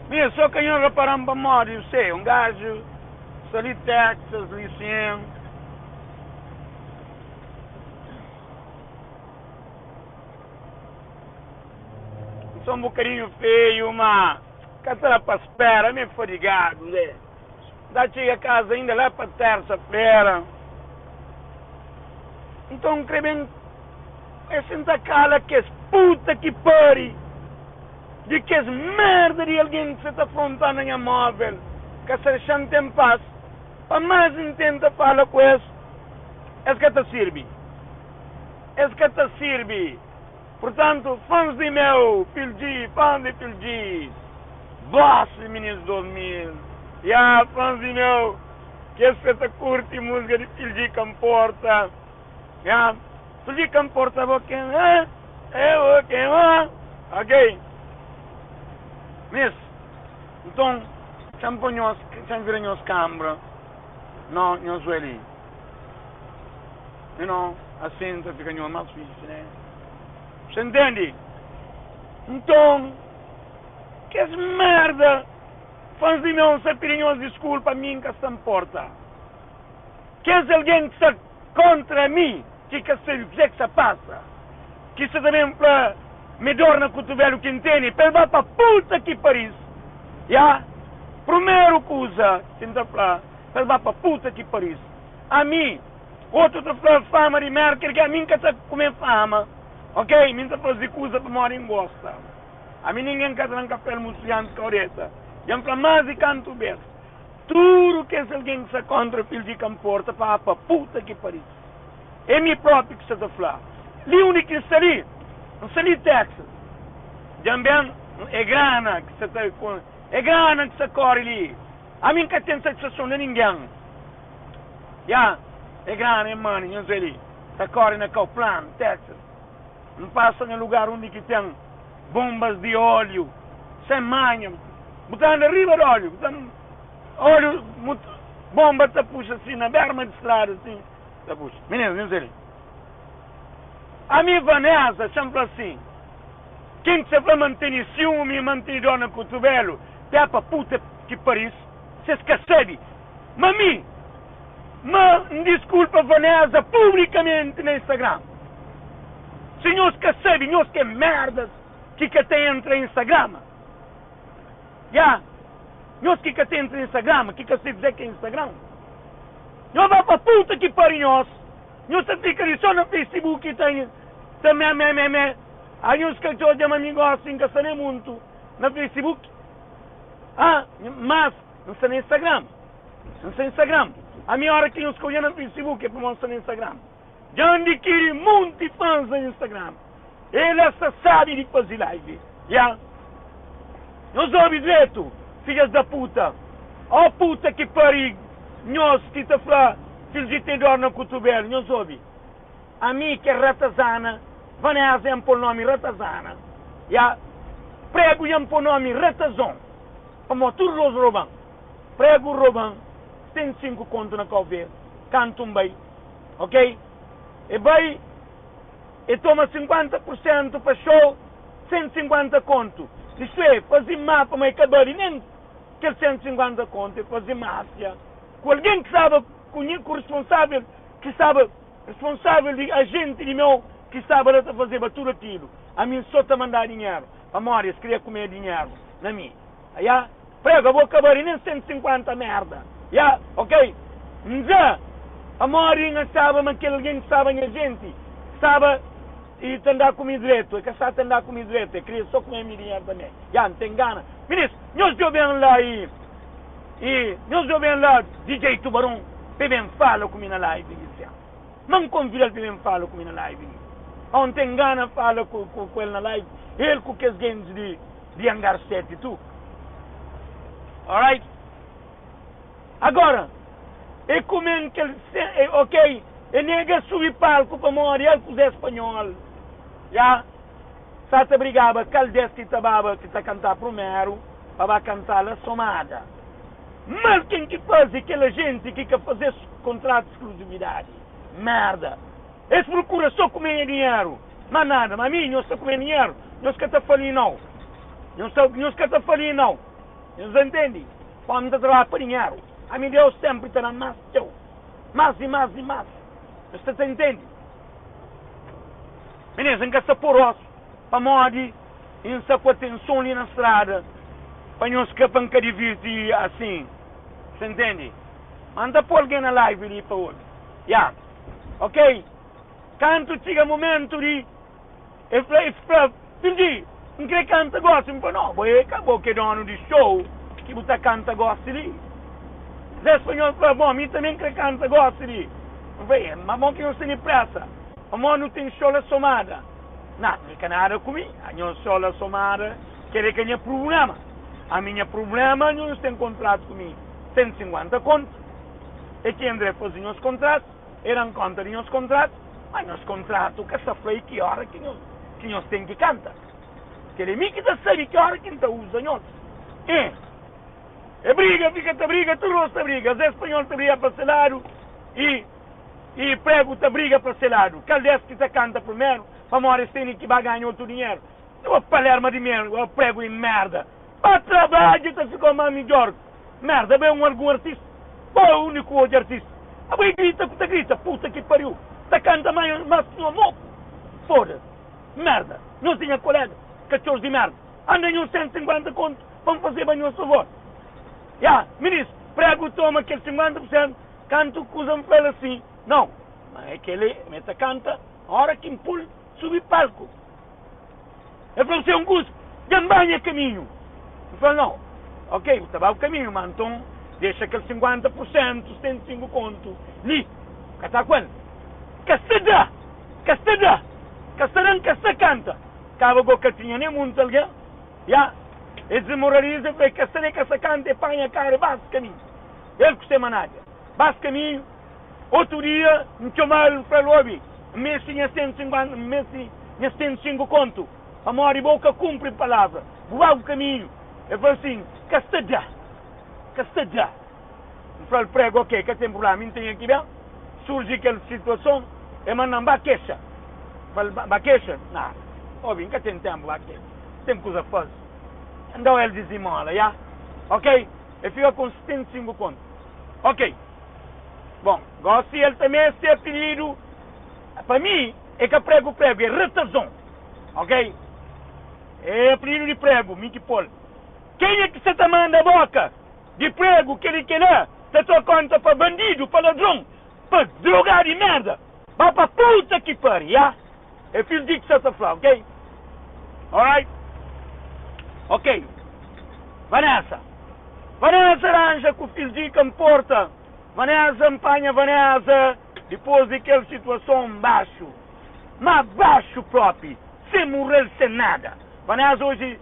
Minha, só que eu reparamos para morrer, eu sei, um gajo, sali Texas, licen. Sou um bocadinho feio, mas catara para espera, me fadigado, né? Da chega a casa ainda lá para terça-feira. Então, creio é sentar cala que é puta que pare. De que é merda de alguém que se está afrontando na minha móvel. Que se deixando em paz. Para mais intenta falar com isso. É que te sirve. É que te sirve. Portanto, fãs de meu, Pilgi, fãs de Pilgi. Boss, meninos 2000. Fãs de meu, que você curte música de Pilgi Camporta. Pilgi Camporta, ok? Ok. Miss, então, champignons cambra, não, não sou ali. Assim, fica mais difícil, né? Você entende? Então, que merda! Fãs de não se pedirem desculpa a mim que se importa. Que é alguém que está contra mim, que se dizer que se passa. Que se também para me dorna cotovelo que entende, para dar para puta que Paris. Primeiro coisa, tenta falar, para dar para puta que Paris. A mim, outro está falando fama de merda, que a mim que está comendo fama. Ok? Mim está fazendo coisa para morar em gosta. A mim ninguém quer trancar pelo musliano de oreta. Eu falo mais e canto bem. Tudo que é alguém que se contra o filho de Camporta para puta que Paris. É mim próprio que se está falando. Ali único que sali, não sali Texas. Também é grana que se está é grana que se corre ali. A mim que tem satisfação de ninguém. É grana, é money, não sei ali. Se corre na Copland, Texas. Não passa no lugar onde que tem bombas de óleo, sem manha, botando arriba de óleo, botando óleo, bomba te puxa assim, na berma de estrada, assim, te puxa. Meninas, não sei. A minha Vanessa, sempre assim, quem se vai manter ciúme e manter dona cotovelo, até para puta que Paris, se esquece. Mami, desculpa Vanessa publicamente no Instagram. Senhores que sabem, senhores que merdas que tem entre Instagram. Senhores que tem entre Instagram, que se dizer que é Instagram. Não vai para puta que pariu nós. Nós fica ali só no Facebook e tem também. Aí uns que eu de amigo assim que se nem muito no Facebook. Mas não sei no Instagram. Não sei no Instagram. A minha hora que eu escolhi no Facebook é para mostrar no Instagram. Já adquiri muitos fãs no Instagram. Ele só sabe de fazer live. Nós ouvimos direito, filhas da puta. Puta que pariu. Nós que está falando, filhos de tendor no cotovelo. Nós ouvimos. A mim que é ratazana, Vanessa é por nome ratazana. Prego é por nome ratazão. Como tudo os roubam. Prego roubam. Tem 5 contos na coveira. Canto bem. Ok? E bem, e toma 50% para show, 150 conto. Isto é, fazer mapa, mas acabar nem aquele 150 conto, é fazer máfia. Com alguém que sabe, com o responsável, que sabe, responsável de agente de meu, que sabe fazer tudo aquilo. A mim só está mandar dinheiro. A Mória, se queria comer dinheiro, na minha. Prego, eu vou acabar nem 150 merda. Ok? A Mória sabe, mas que alguém sabe a gente, sabe e te andar comigo direito, é que sabe andar comigo direito, queria só comer meu dinheiro também. Não tem gana. Ministro, nós jovens lá nós jovens lá, DJ Tubarão, bem fala comigo na live, não convida ele bem fala comigo na live. Não tem gana, fala com ele na live, ele com que gente de Hangar 7 e tu. Alright? Agora, e comendo que ele, ok, e nega subir palco para morrer, ele com espanhol. Sata brigava, caldes que está cantar primeiro, para cantar a somada. Mas quem que faz aquela gente que quer fazer contrato de exclusividade? Merda. Eles procuram só comer dinheiro. Mas nada, mas a mim não está comendo dinheiro. Não se quer falir não. Não se quer falir não. Você entende? Vamos trabalhar para dinheiro. A mim Deus sempre terá mais teu. Mais e mais e mais. Você entende? Meninas, em que se poroso, para morrer, em se com atenção ali na estrada, para não escapar que divertir assim. Você entende? Manda por alguém na live ali para hoje. Já. Ok? Quando chega o momento de... Filho, não quer canta gosta? Me fala, não, acabou que dono de show, que você canta gosta ali. Zé espanhol fala, bom, a mim também quer canta gosta ali. Mas bom que não se nem pressa. A mão não tem show somada. Não, não tem nada comigo. A minha show somada, quer que tenha problema. A minha problema não tem contrato comigo. 150 contos. E quem André fazia os contratos, eram contra os contratos, mas nos contratos que se foi que hora que nós tem que cantar. Que ele me que sabe que hora que não usa nós. E briga, fica-te briga, tu rosta briga. Zé espanhol te briga para salário e prego te briga para salário. Caldes que te canta primeiro, para morrer tem que vai ganhar outro dinheiro. Eu palerma de merda, eu prego em merda. Para trabalho te ficou mais melhor. Merda, bem algum artista. Qual é o único outro artista? A boi grita, puta que pariu. Te canta mais que um amor. Foda-se. Merda. Não tinha colega. Cachorros de merda. Andem uns 150 contos. Vamos fazer bem o favor. Ministro, prego toma aquele 50%. Canto que usa-me pelo assim. Não. Mas é que ele mete a canta. A hora que me pule, subir palco. É para você um gosto. Gambanha caminho. Eu falo, não. Ok, você vai o caminho, mas então deixa aquele 50%, 75 conto. Ali. Que está quando? Castada! Castada! Castarão que se canta. Cava boca tinha nem muito alguém. E desmoraliza, foi castarão que se canta e panha a cara, basta caminho. Ele que se managa. Basta caminho. Outro dia, me chamaram para o lobby. Mês tinha 150, mês tinha 105 conto. A maior boca cumpre palavra. Voar o caminho. Eu falo assim, castada. Castada. Eu falo, prego, ok, que tem problema, não tem aqui bem. Surge aquela situação, e mandam baquecha. Falo, baquecha? Não. Óbvio, que tem tempo baquecha. Tem coisa fácil. Então ele desenmola, já? Ok? E fica com 75 contos. Ok. Bom, gosto ele também ser apelido. Para mim, é que prego, é retazão. Ok? É apelido de prego, Mickey Paul. Quem é que você tá manda a boca? De prego, que ele quer? Você só conta para bandido, para ladrão, para drogar de merda. Vai para puta que pariu, já? É filho de que você tá falando, ok? Alright? Ok. Vanessa. Vanessa arranja com o filho de que me porta. Vanessa empanha Vanessa. Depois daquela situação baixo. Mas baixo próprio. Sem morrer, sem nada. Vanessa hoje...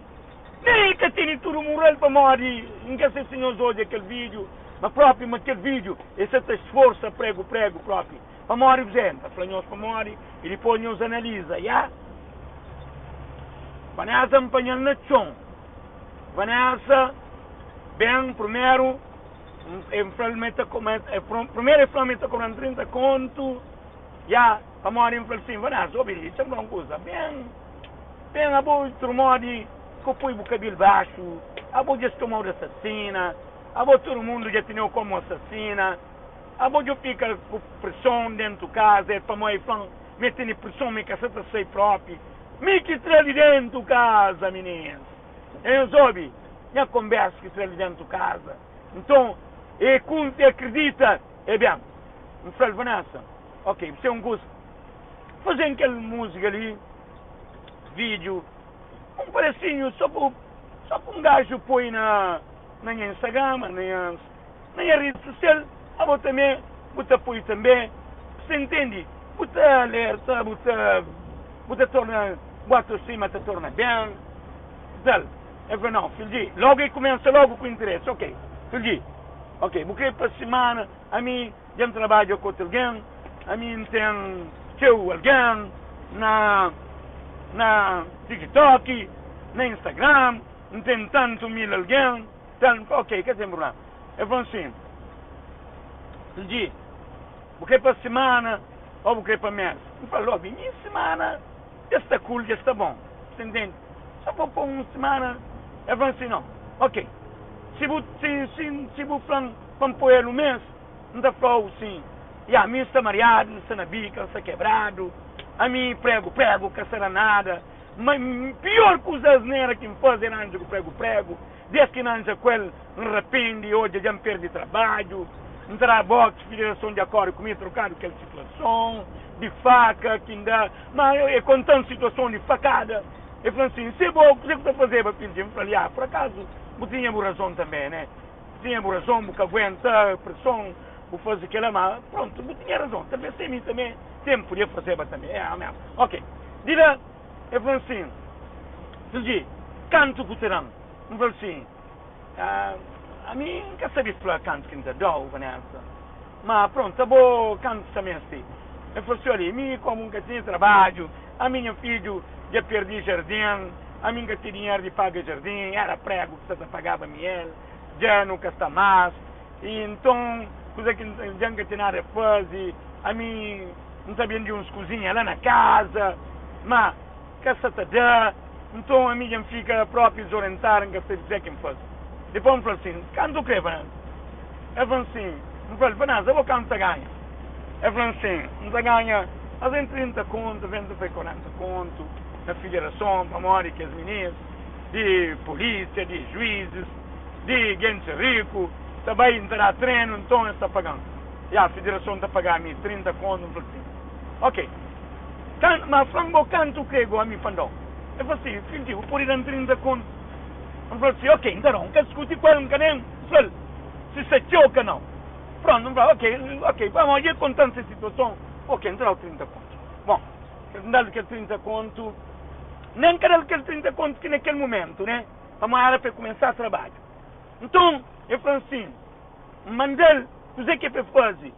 Nem que tem tudo morrer para morrer. Nunca sei se nós hoje aquele vídeo. Mas próprio, aquele vídeo. Esse te esforça, prego próprio. Para morrer, gente. Falamos para morrer. E depois nos analisa, já? Vanessa empanha na chão. Vanessa, bem, primeiro, primeiro está cobrando 30 conto, já, para morrer, fala assim, Vanessa, obedece, isso é uma coisa, bem, a boa turmode, que põe o cabelo baixo, a boa já tomou de assassina, a boa todo mundo já tinha como assassina, a boa já fica com pressão dentro de casa, para morrer, metendo pressão, me caceta sei próprio, me que traz dentro de casa, meninas. Eu soube, minha conversa que traz dentro de casa. Então, e quando te acredita, é bem, me fala, Vanessa, ok, você é um gosto, fazer aquela música ali, vídeo, um pedacinho, só para um gajo põe na Instagram, na rede social, a você também, você apoio também, você entende? Você alerta, você torna, bota acima, te torna bem, tal. Eu falei, não, filho, logo aí começa logo com interesse, ok, filho, ok, porque para a semana, a mim, já trabalho com alguém, a mim tem seu alguém, na TikTok, na Instagram, não tem tanto mil alguém, então, ok, que tem problema. Eu falei assim, filho, porque para a semana, ou porque para mês, eu falei, logo, minha semana, já está cool, já está bom, você entende? Só para uma semana, eu falei assim, não, ok, se o flan pampoelo mês, não está falando assim. E a mim está mareado, está na bica, está quebrado. A mim prego, que será nada. Mas pior que os asneiras que me fazem antes que prego. Desde que não anja com ele, me arrepende, hoje já me perde trabalho. Não terá boxe, federação de acordo comigo, trocado aquela situação de faca, que ainda. Mas é com tanta situação de facada. Eu falei assim, se é bom, o que você está fazendo para pedir? Eu falei, por acaso, eu tinha razão também, né? Tinha razão, porque aguenta a pressão, vou fazer aquela, mas pronto, eu tinha razão. Também sem mim também, tempo podia fazer também. Mesmo. Ok. Diga, eu falei assim, Silgi, canto que terão. Eu falei assim, a mim nunca sabia falar canto que ainda dou, Vanessa. Mas pronto, tá bom, canto também assim. Eu falei assim, olha, a mim como nunca tinha trabalho, a minha filho já perdi jardim, a mim nunca tinha dinheiro de pagar jardim, era prego que você pagava miel, já nunca está mais. E então, coisa que já nunca tinha nada a fazer, a mim não sabia de uns cozinhas lá na casa, mas que se te dá, então a mim já fica próprio desorientar que você dizer que me faz. Depois me falou assim, quanto que é, Vanessa? Eu falei assim, me falou, Vanessa, eu vou quanto ganha? Eu falei assim, não ganha, às vezes 30 conto, 20 foi 40 conto, na federação, para morrer que as meninas, de polícia, de juízes, de gente rico, também entrar treino, então está pagando. E a federação está pagando a mim 30 conto, não falei assim. Ok. Mas frango canto que a mim pandou. Eu falei assim, filho, vou pôr ir 30 conto. Eu falei assim, ok, então não, quer discutir com ele, não quer se se choca não. Pronto, não falei, ok, vamos ir contando essa situação. Ok, entrou 30 conto. Bom, não aquele 30 conto, nem quero aquele 30 conto que naquele momento, né? Vamos lá para começar a trabalho. Então, eu falei assim, mandei, o que é para fazer?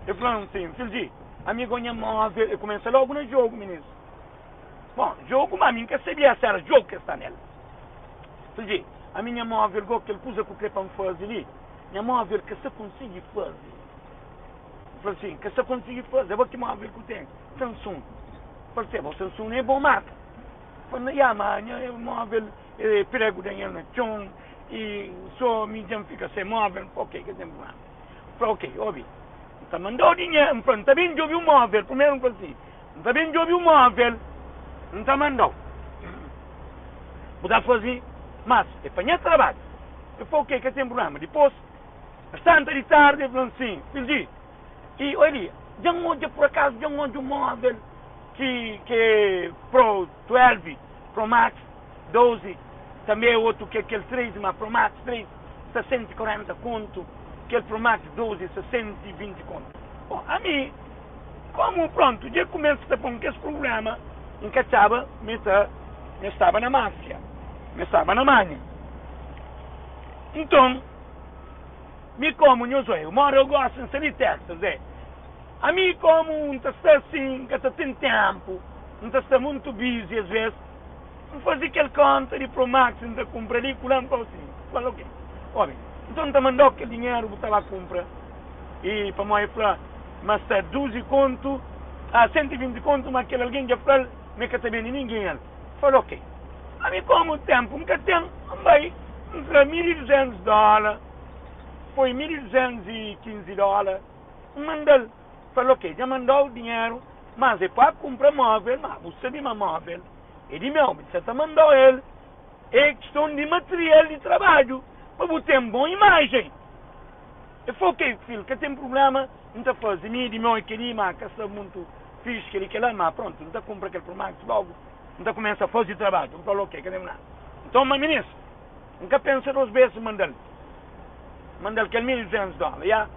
Eu falei assim, filho, amigo, minha móvel, eu comecei logo no jogo, ministro. Bom, jogo, mas a mim que sabia se era jogo que está nela. Filho, a minha móvel, aquele coisa que eu queria para fazer ali, minha móvel que você consegue fazer. Eu falei assim, que você consegue fazer, eu vou que móvel que eu tenho, Samsung. Eu falei assim, o Samsung é boa marca. Eu falei, mas móvel, prego dinheiro no chão, e só me fica sem móvel, ok, que tem problema. Eu falei, ok, ouvi. Então mandou dinheiro, pronto, também já ouvi um móvel, primeiro eu falei assim, também já ouvi um móvel, então mandou. Vou fazer, mas, é para minha trabalho. Eu falei, ok, que tem problema. Depois, bastante de tarde, eu falei assim, filho, e olha, já onde por acaso, já onde um móvel que Pro 12, Pro Max 12, também outro que aquele 3, mas Pro Max 3, 640 conto, aquele Pro Max 12, 620 conto. Bom, a mim, como pronto, já começa a pôr esse problema, encaixava, eu estava na máfia, eu estava na manha. Então, me como eu moro, eu gosto de sair testas, a mim como não está assim, que está tem tempo, não está muito busy às vezes, não fazia aquele conta de Pro Max, não está comprar ali, colando para assim, fala ok. Olha, então está mandando aquele dinheiro, estava a comprar, e para mim falar, mas está 12 conto, 120 conto, mas aquele alguém já falou, não é que está vendo ninguém, fala ok. A mim como tempo, nunca tem, vai, entre $1.200, foi $1.215, mandou, falou ok, já mandou o dinheiro, mas é para comprar móvel, mas você de uma móvel, é de meu, você está mandando ele, é questão de material de trabalho, para você ter uma boa imagem. Eu falei, ok, filho, que tem problema, não está fazendo, de meu, aquele, mas que está muito fixe, que lá, mas pronto, não está comprando aquele Pro Max logo, não está começando a fazer trabalho, eu falei, ok, que tem nada. Então, mas ministro, nunca pensa 2 vezes mandar aquele $1.200, já?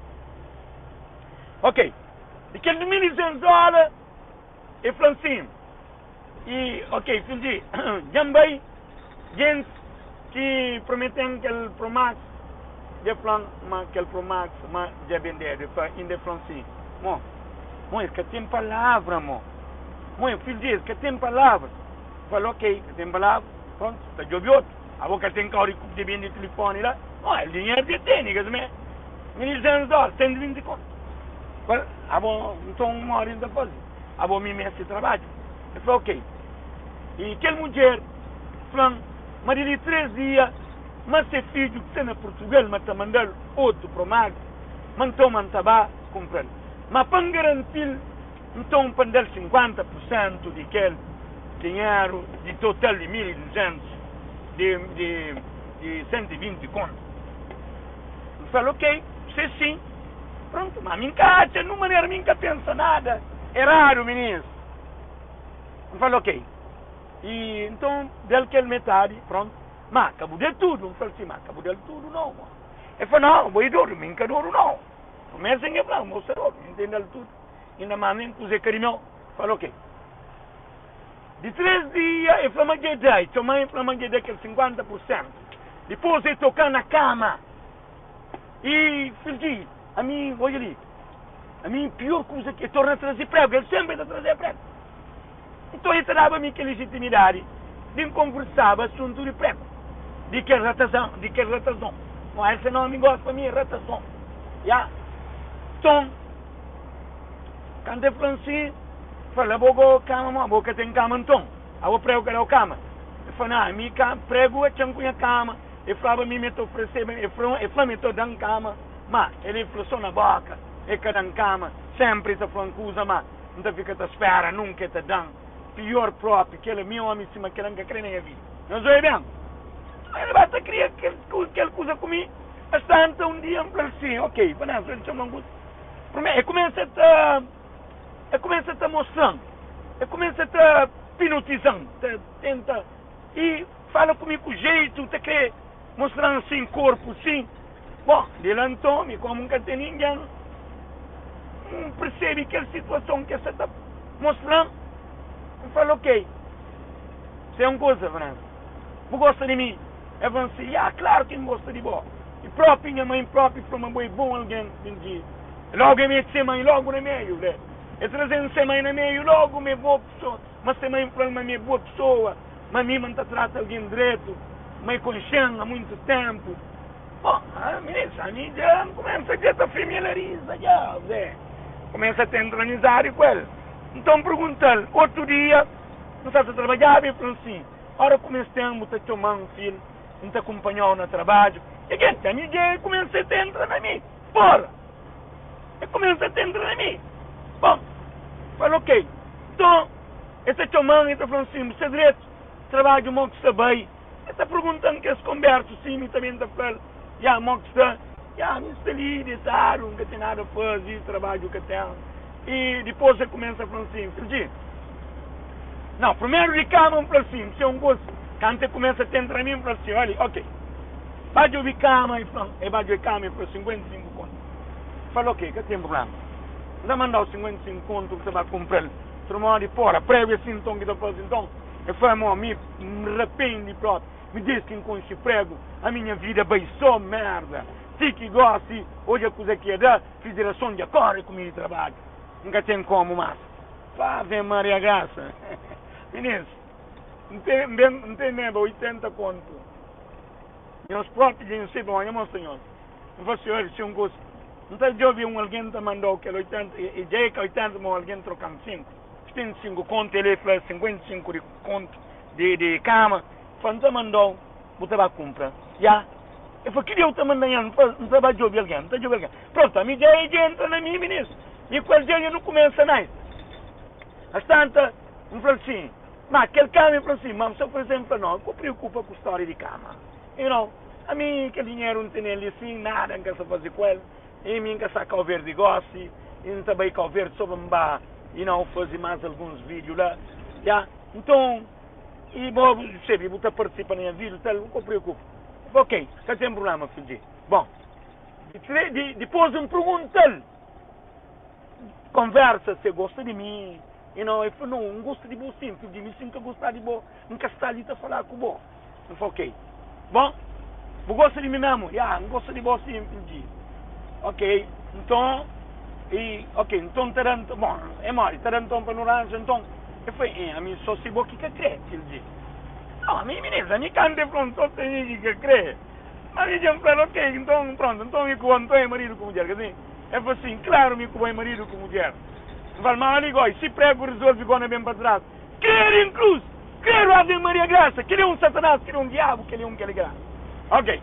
Ok, aquele $1.200, eu falei assim, e, ok, filho, também, gente que prometem aquele Pro Max, já falam, mas aquele Pro Max, mas já vender, ainda falam assim, mãe, que tem palavra, mãe, filho, que tem palavra. Falou, ok, que tem palavra, pronto, está jogando. A boca tem que de bem de telefone lá, o dinheiro que tem, né? $1.200, 120 conto. Então, uma hora ainda fazer. A boa me mete trabalho. Eu falei, ok. E aquela mulher, falando, mas de 3 dias, mas se filho que está na Portugal, mas está mandando outro para o mar, mas então mantaba comprar. Mas para garantir, então para dar 50% daquele dinheiro de total de 1.200 de 120 conto. Eu falo, ok, se sim, pronto, mas minha casa, não maneira minha pensa nada, é raro, ministro. Eu falo, ok. E então, dele que metade, pronto, mas acabou de tudo, eu falo assim, mas acabou de tudo não. Eu falo, não, vou ir dormir, nunca dormo não. Começa a falar, moça, entendeu tudo. Ainda mais nem que usei carinho, falo, ok. De 3 dias, eu falo, mas eu mãe falo, mas aquele 50%. Depois eu tocar na cama. E, filho, a mim, olha ali, a mim, pior coisa que torna a trazer prego, ele sempre está a trazer prego. Então eu dava-me aquela legitimidade de conversar assunto de prego. De que ratação, Não, esse não me gosta para mim, é ratação. Yeah. Então, quando eu falo assim, fala, vou cama, vou que tem cama então. Eu vou prego que era o cama. Eu falo, não, minha prego é tinha com cama. Eu falava, me estou oferecendo, eu falava, me estou dando cama. Mas ele falou só na boca, é que dando cama, sempre está falando coisa, mas não fica à espera, nunca está dando. Pior próprio, que ele é meu homem em cima, que ele não quer nem a vida. Não sei bem? Ele basta criar aquela coisa comigo. Bastante um dia, eu falei assim, ok, Vanessa, ele chama um coisa. Eu começo a te mostrando, eu começo a te hipnotizando, tenta, e fala comigo com jeito, te quer mostrando assim, corpo, assim. Bom, ele então, como nunca tem ninguém, percebe aquela situação que você está mostrando. Eu falo, ok, isso é uma coisa, Vanessa. Você gosta de mim? Eu falo assim, claro que não gosta de você. E próprio, minha mãe própria, para uma boa bom alguém, entendi. Logo eu meto semana, logo no meio, né? Eu trazendo semana no meio, logo me boa pessoa. Mas semana para uma minha boa pessoa. Mas mim não trata alguém direito. Mas conhecendo há muito tempo. Bom, a mim já começa a ter a familiariza, já, Zé. Começa a ter entronizado com ele. Então pergunta-lhe, outro dia, não está a trabalhar, e falou assim, ora começa tempo, está tomando um filho, não te acompanhou no trabalho. E que a mim já começa a ter entra na mim. Porra! E começa a ter entra na mim. Bom, falou, ok. Então, esse tomando, está falando assim, você direito, trabalho muito que está bem. Está perguntando que esse converso, sim, e também está falando, muito que está, me está ali, deitaram, não tem nada a fazer, trabalho que tem. E depois você começa a falar assim, filho, não, primeiro de cama, para assim, se é um gosto, quando você começa a ter entre mim, para assim, olha, ok, vai de cama, e vai de cama para 55 contos. Falou, ok, que tem problema. Não mandar os 55 contos que você vai comprar, você não pode fora, prévio assim, então, que está fazendo, então, eu falo, me arrependo próprio, me diz que com esse prego, a minha vida vai só merda. Se que gosta, hoje a coisa que é da federação de acordo comigo de trabalho. Nunca tem como mais. Ave Maria Graça. Ministro, não tem nem 80 conto. Meus próprios não sei bom, meu senhor. Não vou senhor, se um gosto. Não está de ouvir alguém que mandou que 80, e já que 80, mas alguém trocando 5. Tem 5 conto, ele faz 55 de conto de cama. Quando mandou, você vai comprar. Já. Eu falei, que eu estou mandando, não vai de ouvir alguém, não está de ouvir alguém. Pronto, a minha já entra na minha, ministro. E qual dia não começa mais. Às tantas, me falou assim, mas aquele cama me falou assim, mas se eu, por exemplo, não, eu preocupo com a história de cama. A mim, aquele dinheiro não tem ali assim, nada, não quer fazer com ele. E mim, quer sacar o verde gosto, e não também com o verde sobre me fazer mais alguns vídeos lá. Já? Então, e vou participar na minha vida, não me preocupo. Ok, não tem problema, filho. Bom, depois me pergunta-lhe, conversa se gosta de mim. Eu falei, não gosto de você, filho, de mim sinto gostar de você, nunca está ali a falar com você. Eu falei, ok. Bom, você gosta de mim mesmo? Não gosto de você, filho. Ok, então, então, bom, é mole, então para no rancho, então, eu falei, a mim só se você que crê, filho. Não, a mim, menina, a mim canta pronto, só tem que crê. A mim já falou, ok, então, pronto, então me contou é marido com mulher, quer dizer, eu falei assim, claro, me contou é marido com mulher. Eu falei, mas ali, se prego resolve igual bem para trás. Querer em cruz, querer Ave Maria Graça, querer um satanás, querer um diabo, querer um que ele graça. Ok.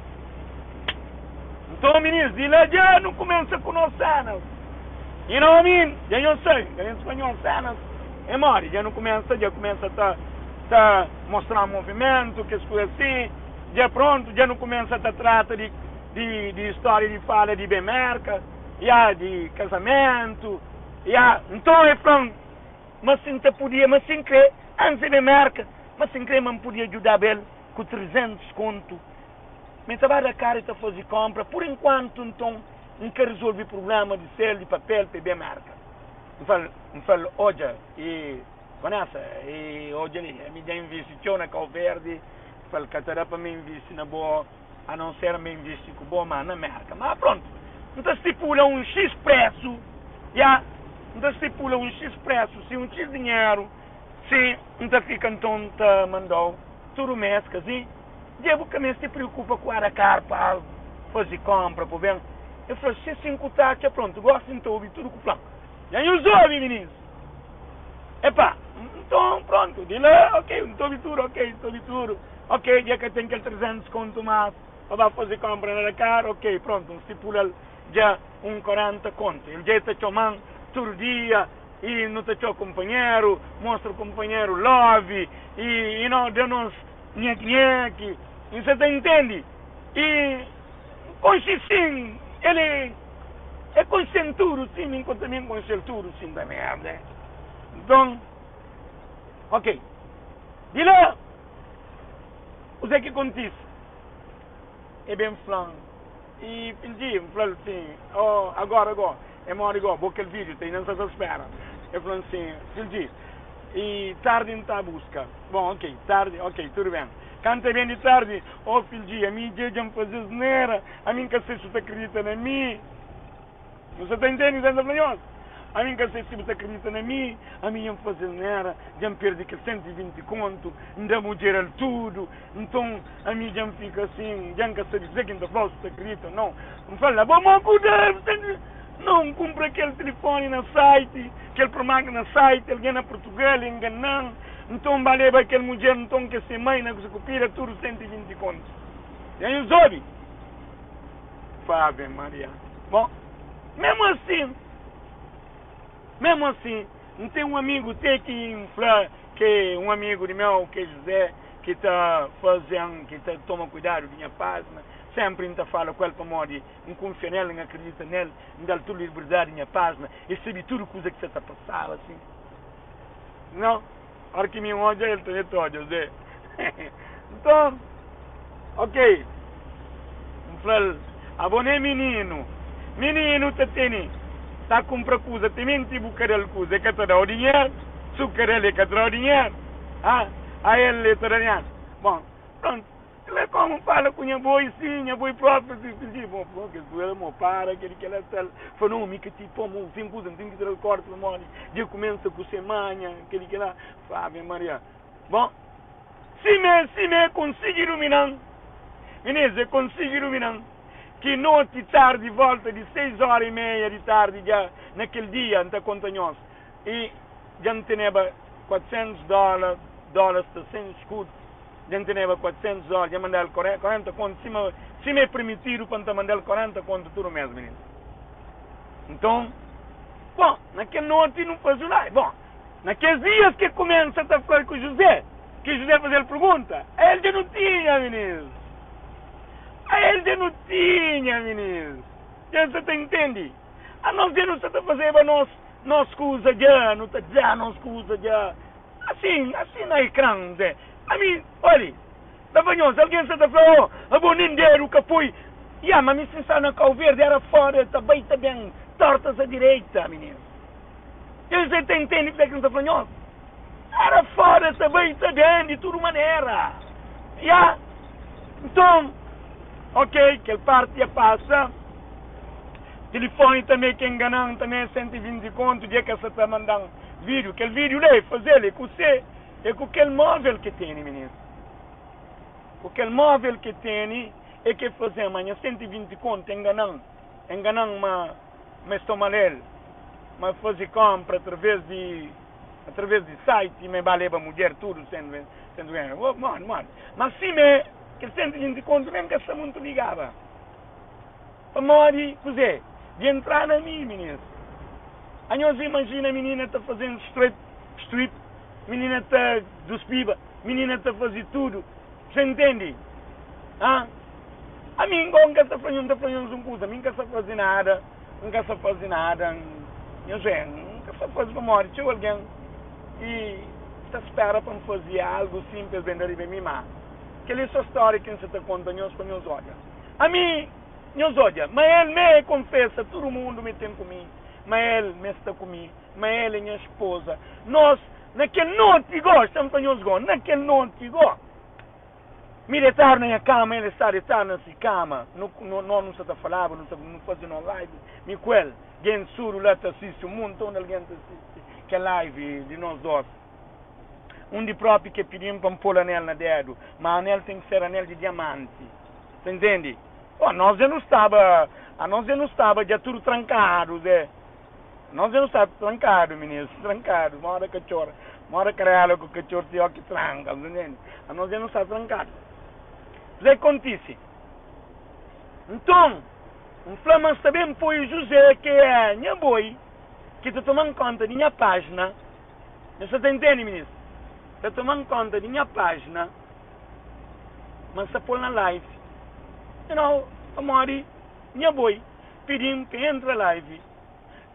Então, ministro, de lá já não começa com nós sanas. E não, já não sei, já em espanhol sanas. É mori, já começa a mostrar movimento, que as coisas assim. Já pronto, já não começa a tratar de história de fala de bemerca, já de casamento, já. Então, é pronto. Mas sim, podia, mas sim crer, antes de marca, mas sim crer, mas podia ajudar ele com 300 conto. Mas estava a cara e fazer compra, por enquanto, então, não quer resolver o problema de selo, de papel, para bem marca. Eu falo, hoje, e Vanessa, e hoje ali, a minha investição na Cal Verde, eu falo, que será para me investir na boa, a não ser me investir com boa, mas na marca. Mas pronto, então estipula um X preço, já. Então estipula um X preço, se um X dinheiro, se não fica então mandou todo mês, assim, devo que se preocupa com a carpa, fazer compra, por bem. Eu falo, se 5 taxas, pronto, gosto então ouvir tudo com o plano. Já eu ouvi, ministro. Epá, então pronto, de lá, ok, estou ouvindo tudo, ok, já que tem aquele 300 conto mais, para fazer compra na cara, ok, pronto, estipula já 40 conto. Ele já está chamando todo dia, e não está o companheiro, mostra o companheiro love, e não, dá-nos nheque-nheque, e você entende? E com isso sim, ele é consenturo sim, enquanto também consenturo sim da merda. Então, ok, de lá, o que acontece? É bem falando, e ele falou assim, oh, agora, é maior igual, vou aquele vídeo, tem não se espera. Eu falo assim, ele e tarde não está a busca. Bom, ok, tarde, ok, tudo bem. Canta bem de tarde, oh filho, a mim já me fazer zeneira, a mim que se você acredita em mim. Você está entendendo, Zé Flanhoso? A mim que se você acredita em mim, a mim me fazer zeneira, já me perdi que 120 conto, ainda me gerar tudo, então a mim já me fica assim, já não sei dizer que ainda você acredita, não. Me fala, vamos cuidar, não compra aquele telefone na site, aquele programa na site, alguém na Portugal enganando, então vale aquele mulher, então que se mãe, que se copia tudo 120 contos. E aí os ouve? Fábio Maria. Bom, mesmo assim, não tem um amigo que um amigo de meu, que é José, que está fazendo, que toma cuidado da minha página, sempre ainda fala com ele para morrer, não confia nele, não acredita nele, não dá toda a liberdade na minha página, e sabe tudo coisa que você está passando, assim. Não? A hora que me olha, ele também todo, José. Então, ok. Falo, aboné menino tá tendo, tá comprando coisa, também tipo querer coisa, que te dá o dinheiro, su querer que te dá o dinheiro, a ele te dá dinheiro. Bom, pronto, ele como fala com minha boi sim, minha boi próprio, assim, bom, que ele me para, que ele falou, não, me que tipo, tem coisa, tem que ter o corte, memória, dia começa com semana, que ele lá, Fábio Maria. Bom, se me consigo iluminar, menino, consigo iluminar, que noite tarde, volta de 6h30 de tarde, já naquele dia, não conta nós, e já não tinha $400, sem escudo, já não tinha $400, já mandei 40 conto, se me permitiram, quando mandei 40 conto, tudo mesmo, menino. Então, bom, naquela noite não faz nada. Bom, naqueles dias que começa a falar com o José, que José fazer pergunta, ele já não tinha, menino. Ele já não tinha, menino. Já você entende? A nós já não está a fazer, nós escusa já, não está já, nós escusa já. Assim na ecrã, Zé. A mim, olha, da Vanhosa, alguém está a falar, oh, a bonindeiro que foi. Mas me sensaram na Cal Verde, era fora, também tortas à direita, menino. Eu já entendo o que é que não está falando. Era fora, também está dentro, de toda maneira. Então, ok, que parte já passa. Telefone também que enganando, também 120 conto, dia que você está mandando vídeo. Aquele vídeo lá, fazer com você, é com aquele móvel que tem, menino. Com aquele móvel que tem, é que fazer amanhã 120 conto, enganando, mas toma ele, mas fazer compra através de site, e me vale para mulher tudo, sendo mano. Mas se me que 120 conto mesmo que essa muito ligava. Para morrer, cos'è? De entrar na mim, meninas. Aí nós imagina a menina está fazendo strip, menina está dos piba, menina está fazendo tudo. Você entende? Ah? A mim nunca está fazendo uma coisa, a mim nunca está fazendo nada, nunca está fazendo nada. Eu sei, nunca está fazendo morrer. Tinha alguém e está espera para fazer algo simples bem de mim, mas aquela é a história que você está contando nós para nós olhar. A mim, nós olha, mas ele me confessa, todo mundo me tem comigo. Mas ele me está comigo, mas ele é minha esposa. Nós, naquele noite igual, estamos para nós igual, naquele noite igual. Me deitar na minha cama, ele está deitado na sua cama. Não se está falando, não fazendo live. Me quel, gente suru lá está assistindo, um montão de gente assiste, que é live de nós dois. De próprio que pedimos para pôr anel na dedo, mas o anel tem que ser anel de diamante. Você entende? Oh, nós já não estava já tudo trancado, Zé. Nós já não estava trancado, meninos, trancado. Uma hora cachorro, uma hora caralho com o cachorro tem que tranca, entende? Nós já não estava trancado. Zé acontece. Então, Flamengo também foi o José, que é minha boi, que está tomando conta da minha página. Você está entendendo, meninos? Está tomando conta da minha página, mas está por na live. Não, amore, minha boi, pedimos que entre a live,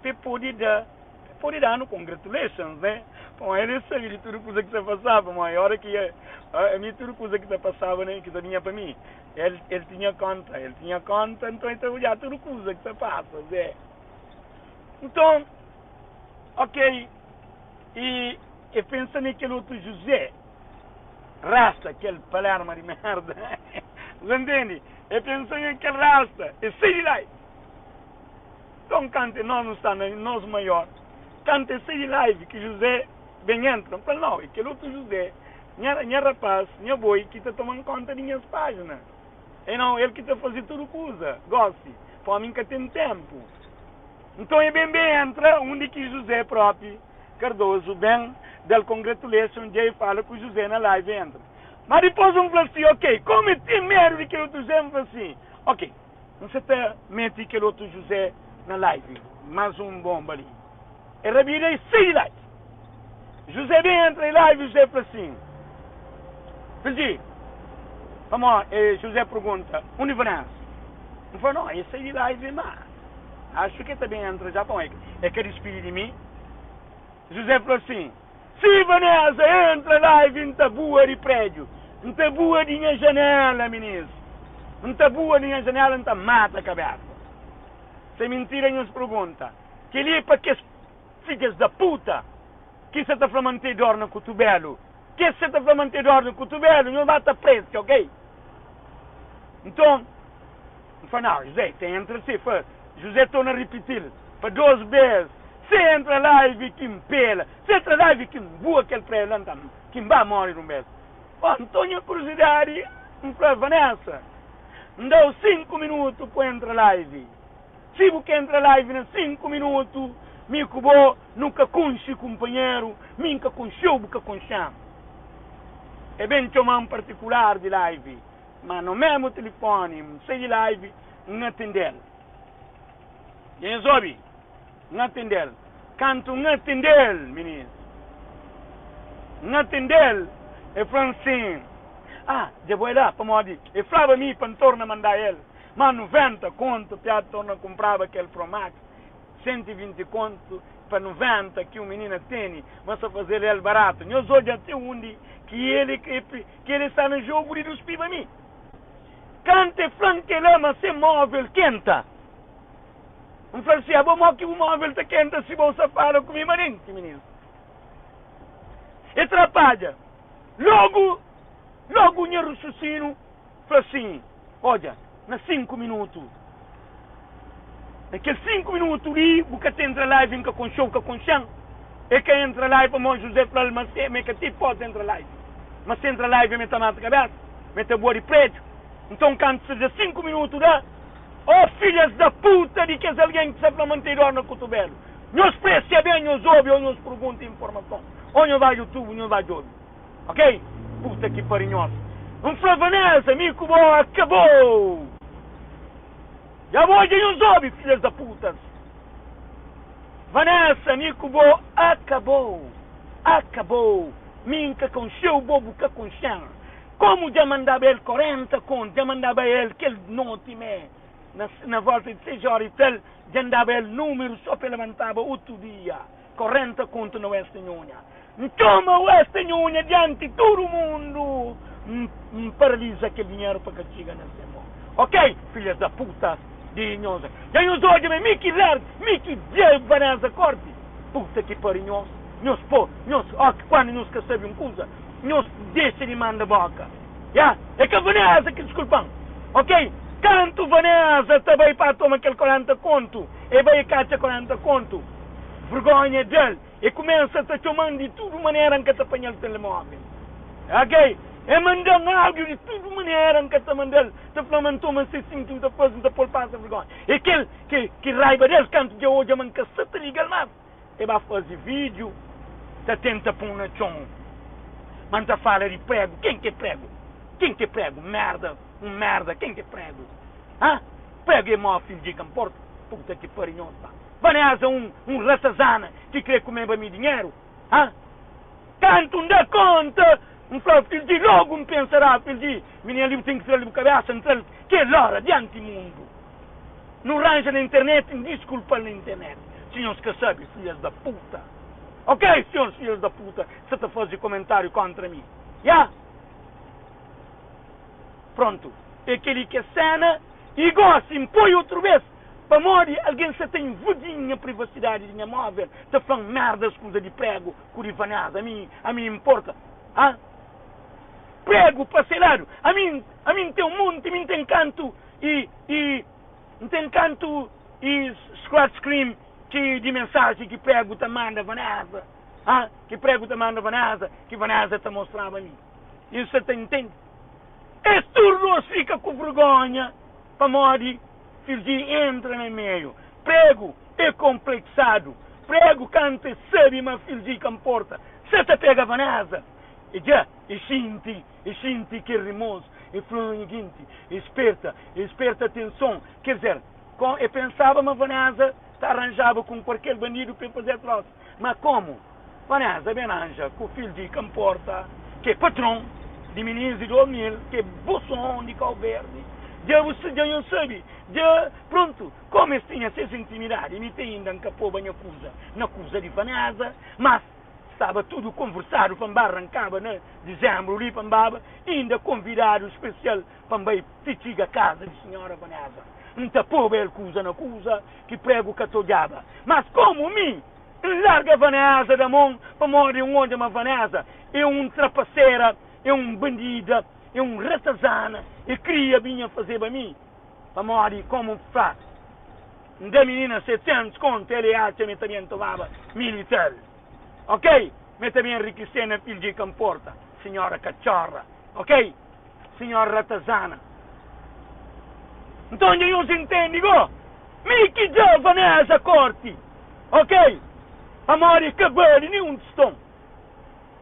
para poder dar no congratulations, né? Bom, ele sabia de tudo coisa que você passava, mas a hora que a minha tudo coisa que você passava, né, que você tinha para mim, ele tinha conta, então ele trabalhava tudo coisa que você passa, né? Então, ok, e pensa naquele outro José, rasta, aquele palerma de merda, você entende? Eu pensei naquele rasta, e sei lá. Então, cante, nós não estamos, nós maior, cante sei live, que José bem entra, para não, aquele outro José, minha rapaz, minha boi, que está tomando conta de minhas páginas. E não, ele que está fazendo tudo coisa, goste, para mim que tem tempo. Então, ele bem entra, onde que José próprio, Cardoso, bem, del congratulation, já fala que o José na live entra. Mas depois fala assim, ok, como tem medo de que o outro José fala assim, ok, você está mete aquele outro José na live, mais bomba ali. E rabira e sei live. José bem entra em live, José fala assim, vamos lá, José pergunta, onde vai? Não fala, não, esse aí live, mas acho que também entra já, bom, é que despede de mim. José falou assim, se Vanessa entra live em tabua de prédio, em tabua de minha janela, meninos, em tabua de minha janela, então mata a cabeça. Se mentira, nos pergunta, que ele é para que filhas da puta, que você está para manter dor no cotovelo, que você está para manter dor no cotovelo, não bata preso, ok? Então, não, José, tem entre si, José torna a repetir, para 2 vezes, se entra live que impela, se entra live que voa aquele prédio, que vai morrer um mês. Antônio curiosidade, para Vanessa, deu 5 minutos para entrar live. Se você entra live em 5 minutos, me cubou, nunca conche companheiro, nunca concheu, nunca concham. É bem chamar um particular de live, mas no mesmo telefone, se de live, não atender. Quem sabe? Não atender. Canto não atender, menino. Não atender é francês. Já vou lá, para morrer. E falava a mim para tornar a mandar ele. Mas 90 conto, já torna a comprar aquele Pro Max. 120 conto para 90 que o menino tem, mas só fazer ele barato. Nós hoje até onde que ele está no jogo de dos piva a mim. Cante franque lama sem móvel quenta. Não fala assim, vamos que o móvel está quente se você fala com o menino. E atrapalha. Logo o meu raciocínio fala assim, olha, nas 5 minutos. Naqueles 5 minutos ali, você entra live em que com show, com chão. E que entra live, como José fala, mas que tipo pode entrar live. Mas entra live, mete a mata a cabeça, mete a boa de preto. Então, quando seja 5 minutos, dá. Oh, filhas da puta de que és alguém que sabe manter dor no cotovelo. Nos precia bem, nos ouve ou nos pergunta informação. Ou não vai ao YouTube, não vai de olho. Ok? Puta que parinhosa. Um Vanessa, amigo, acabou. Já vou de uns homens, filhas da putas. Vanessa, amigo, acabou. Acabou. Minca com seu bobo que com chão. Como já mandava ele 40 contos, já mandava ele aquele note na volta de 6 horas e tal, já andava ele número só para levantava outro dia. 40 contos no West Nhunha. Toma o West Nhunha diante de todo mundo. Paralisa aquele dinheiro para que chega nesse mundo. Ok, filhas da puta de Inhosa. Já nos olhos, Miki Largo, Miki Vanessa Corte. Puta que pariu, quando nos recebem coisa, nos deixa de mandar boca. Já? É que a Vanessa que desculpam. Ok? Canto Vanessa também para tomar aquele 40 conto. E vai caçar 40 conto. Vergonha dele. E começa a te chamar de tudo maneira em que te apanha o telemóvel. Ok? E mandando áudio de tudo maneira em que te manda ele. Te falando, toma-se cinto, depois não te pôr passa vergonha. E aquele que raiva dele, canto de hoje, man que se te liga mais. E vai fazer vídeo. Te tenta pôr na chão. Mas te fala de prego. Quem que é prego? Quem que é prego? Merda. Merda. Quem que é prego? Hã? Prego é mau filho de camporto. Puta que pariu. Vanessa ratazana que quer comer para mim dinheiro. Hã? Canto não dá conta. Filho de logo pensará, filho de menino ali tem que ser ali a cabeça, que é hora diante do mundo. Não arranja na internet, desculpa na internet. Senhores que sabem, filhas da puta. Ok, senhores filhos da puta, se te fazem comentário contra mim. Já? Pronto. É aquele que é cena e gosta, impõe outra vez. Para morrer, alguém se tem vodinha privacidade de minha móvel. Te falando merdas, coisa de prego, curivanada. A mim importa. Ah? Prego, parcelado. A mim tem um monte, a mim tem canto e tem canto e scratch screen de mensagem que prego te manda Vanessa. Ah? Que prego te manda Vanessa, que Vanessa te mostrava a mim. Isso você te entende? E tu fica com vergonha para morrer. Filho de entra no meio. Prego é complexado. Prego canta sabe, mas filho de comporta. Você te pega Vanessa. E já, e sente que é rimoso, e fluente, esperta atenção. Quer dizer, eu pensava, mas Vanessa te arranjava com qualquer bandido para fazer troço. Mas como? Vanessa bem arranja com o filho de comporta, que é patrão de meninos de 2000, que é bolsão de Cal Verde. Já você já não sabe. Já, pronto, como eu tinha essa intimidade, me tem ainda encapou bem na coisa de Vanessa, mas estava tudo conversado, para arrancava, né? Dezembro ali, para ainda convidado especial para ir a casa de senhora Vanessa. Não te pôr bem coisa na coisa, que prego que atolhava. Mas como mim, larga a Vanessa da mão, para morrer onde uma Vanessa, é trapaceira, é bandida, é ratazana, e queria vir a fazer para mim, para morrer como faz. Da menina 700 conto, ele acha que também tomava militar. Ok? Me também enriquecendo a filha de comporta, senhora cachorra. Ok? Senhora ratazana. Então não se entende, go? Mickey já Vanessa corti. Ok? Amore cabelo, nenhum tostão.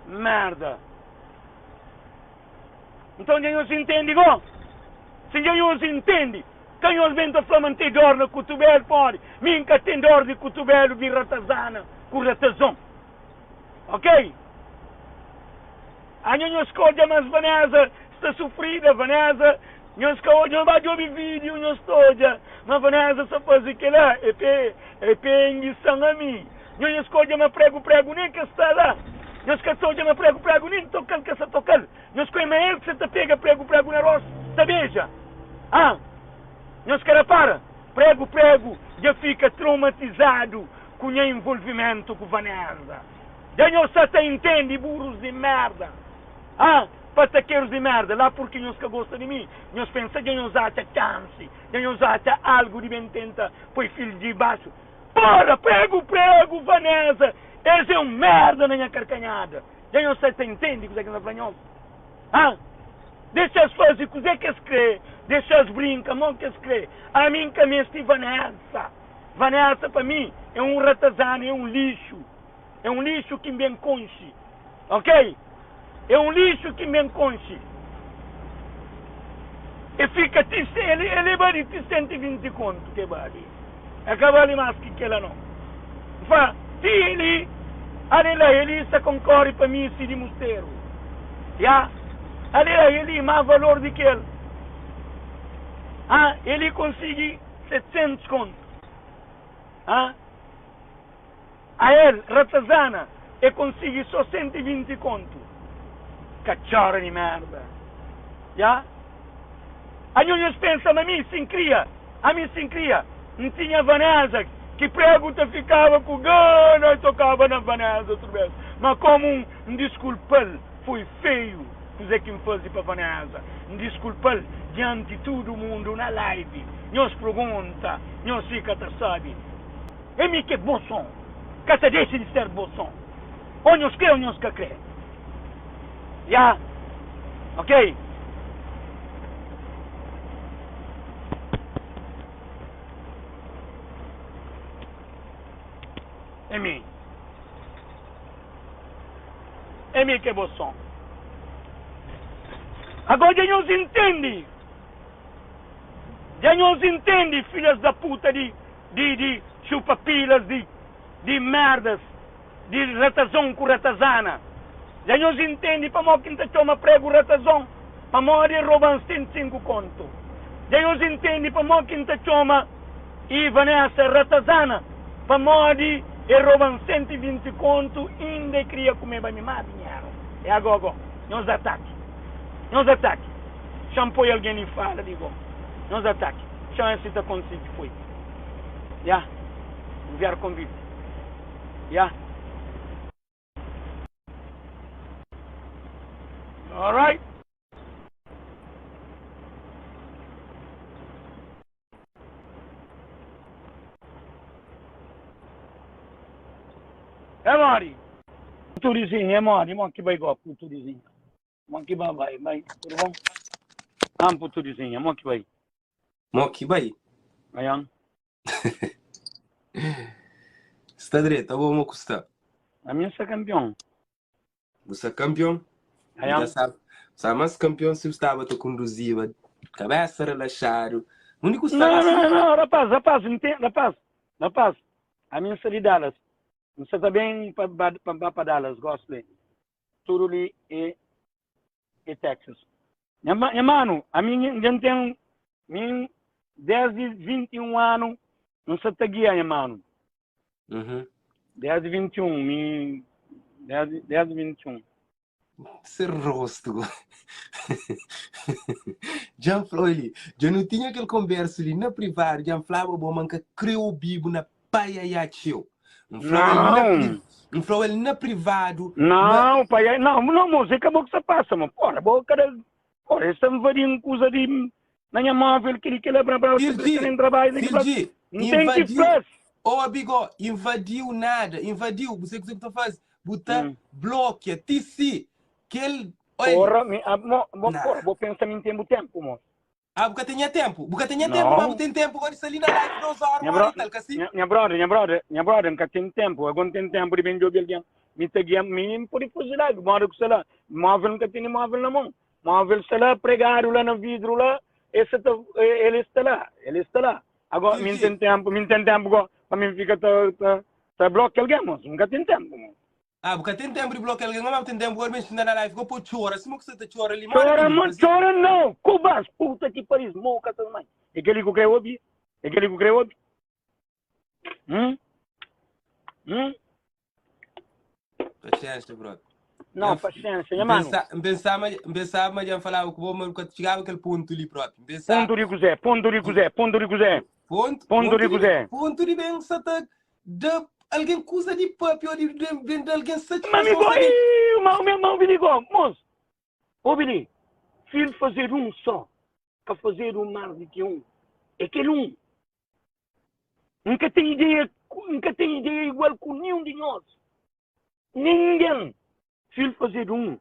Merda. Então não se entende, go? Se não se entende, quem os venta flaman tem dor no cotovelo, pode. Minca tem dor de cotovelo de ratazana, com ratazão. Ok? A não escolha, mas Vanessa está sofrida, Vanessa. Não escolha, não vai ouvir vídeo, não escolha. Mas Vanessa só faz aquilo lá, é penguição a mim. Não escolha, mas prego, nem que está lá. Não escolha, mas prego, nem tocar que está tocando. Não escolha, mas ele que você te pega, prego na roça, te beija. Ah? Não escolha, para. Prego, já fica traumatizado com o envolvimento com Vanessa. Já não se te entende, burros de merda. Ah, pataqueiros de merda. Lá porque não se gosta de mim. Não se pensa que não acha chance. Já não acha algo de bem tenta. Pois filho de baixo. Para, prego, Vanessa. Esse é um merda na minha carcanhada. Já não se te entende o que é que está falando. Ah, deixa as fazer o que é que se crê. Deixa as brincar, não que se crê. A mim que me este Vanessa. Vanessa para mim é um ratazano, é um lixo. É um lixo que me enconche. Ok? É um lixo que me enconche. E fica, ele vale 120 conto, que vale. É que vale mais que ela não. Fa, ele está concorre para mim se de mosteiro. Já? Ele mais valor do que ele. Ele consegue 700 conto. A ele, ratazana, e consegue só 120 conto. Cacciare di merda. Já? A nós pensa, a mim se incria. Não tinha Vanessa, que pergunta ficava com gana e tocava na Vanessa outra vez. Mas como um desculpal foi feio, dizer que me fazia para Vanessa. Um desculpal diante de todo mundo na live. Nós pergunta, nós fica sabe. E me que bom som. Que se deixe de ser bom som. Ou nós crê ou nós que crê. Já? Ok? É mim que bom som. Agora já nos entende, filhas da puta de chupapilas, de merdas, de ratazão com ratazana. Já nos entende para mim que toma prego ratazão, para mim roubam 105 conto. Já nos entende para mim que toma e Vanessa ratazana, para mim roubam 120 conto e ainda queria comer para mim mais dinheiro. E agora, nos ataque. Shampoo alguém fala, digo. Nos ataque. Chama esse da consigo que foi. Já? Enviar convite. Já? Alright? É Mari. Turizinho, é Mari. Mano que vai igual pro turizinho. Mano que vai. Tudo bom? Pro turizinho. Mano que vai. Mo que vai. Ayan. Está direito, vou me custar. A minha é campeão. Você é campeão? Ayan. Sabe mas campeão se estava a conduzir, cabeça relaxado. Único Não, rapaz. A minha é de Dallas. Você está bem para Dallas, gospel. Tudo ali e Texas. Minha mano, a minha já tem 10 e 21 anos, não se está guia, minha mano. 10 e 21, 10 e 21. Ser rosto. Já falou ali, já não tinha aquele conversa ali na privada, já falava bom, man que criou o bibo na paia e achou. Não falou ele na privado. Não, pai, não, música acabou que você passa, mano. Porra, isso é uma varinha coisa de na minha móvel que ele para o trabalho, não tem que fazer. Bigo, invadiu, você que está fazendo, botar bloqueia, TC, que ele... Porra, vou pensar em tempo, moço. Porque tinha tempo, mas tem tempo, agora está ali na live, 2 horas, minha brother, nunca tem tempo, agora tem tempo de bem jogar alguém, me seguia, me pode fazer live, moro com sei lá, móvel nunca tem móvel na mão, móvel sei lá, pregado lá no vidro lá, ele está lá, agora me tem tempo, para mim fica tá bloquear alguém, moço, nunca tem tempo, moço. Porque tem tempo de bloquear alguém, mas tem tempo agora me ensinar na live, ficou por chora, se você está chora ali, chora não, cubas, puta que pariu, moca também, é que ele que creu obi, Paciência, bro. Não, paciência, minha mano. Pensava, mas já falava que vou chegava aquele ponto ali próprio. Ponto de Guzé. Ponto de bem, de alguém coisa de papel, de alguém satisfeito. Mas meu amigo, moço. Ô, Billy, filho fazer um só, para fazer um mais do que um. É aquele um. Nunca tem ideia igual com nenhum de nós. Ninguém. Filho fazer um.